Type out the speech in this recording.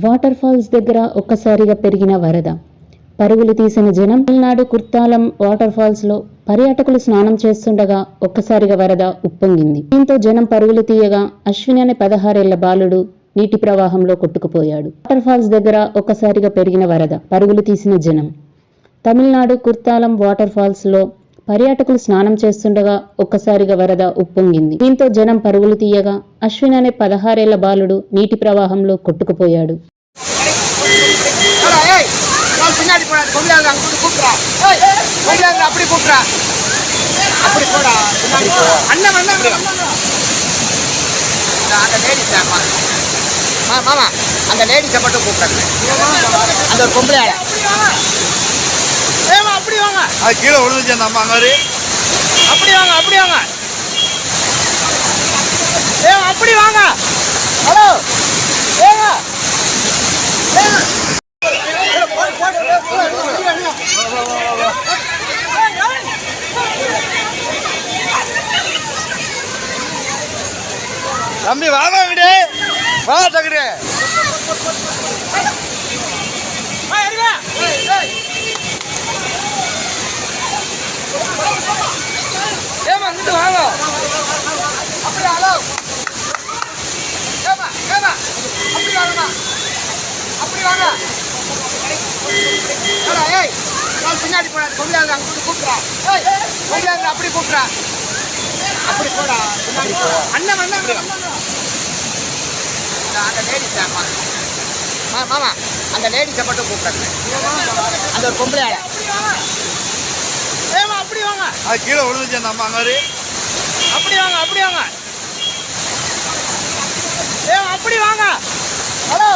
Water falls దగ్గర ఒక్కసారిగా పెరిగిన వరద, పరుగులు తీసిన జనం. తమిళనాడు కుర్తాలం వాటర్ ఫాల్స్ లో పర్యాటకులు స్నానం చేస్తుండగా ఒక్కసారిగా వరద ఉప్పొంగింది. దీంతో జనం పరుగులు తీయగా అశ్విని అనే 16 ఏళ్ల బాలుడు నీటి ప్రవాహంలో కొట్టుకుపోయాడు. వాటర్ ఫాల్స్ దగ్గర ఒక్కసారిగా పెరిగిన వరద, పరుగులు తీసిన జనం. తమిళనాడు కుర్తాలం వాటర్ ఫాల్స్ లో పర్యాటకులు స్నానం చేస్తుండగా ఒక్కసారిగా వరద ఉప్పొంగింది. దీంతో జనం పరుగులు తీయగా అశ్విన్ అనే 16 ఏళ్ల బాలుడు నీటి ప్రవాహంలో కొట్టుకుపోయాడు. அந்த லேடிஸை மட்டும் கூப்பிட்டாங்க. அந்த ஒரு பொம்பளை அப்படி வாங்க, அது கீழே விழுந்துச்சு அந்த அம்மா மாதிரி. அப்படி வாங்க, அப்படி வாங்க, அப்படி வாங்க. ஹலோ தம்பி வாங்க விடு, வா தகுடு. ஏமா இங்கிட்டு வாங்க, அப்படி ஹலோ ஏமா ஏமா அப்படி வாங்கம்மா, அப்படி வாங்க. ஏய் நான் பின்னாடி போனா கொண்டாங்க, அங்கிட்டு கூப்பிட்றா. கொண்டாங்க அப்படி கூப்பிட்றா, அப்படி போடா பின்னாடி போ. அண்ணன் அண்ணன் அந்த லேடிஸ் மாமா, அந்த லேடிஸை மட்டும் கூப்பிட்டாங்க. அந்த ஒரு பொம்பளை அப்படி வாங்க, அது கீழே விழுந்துச்சு அந்த அம்மா மாதிரி. அப்படி வாங்க, அப்படி வாங்க, அப்படி வாங்க. ஹலோ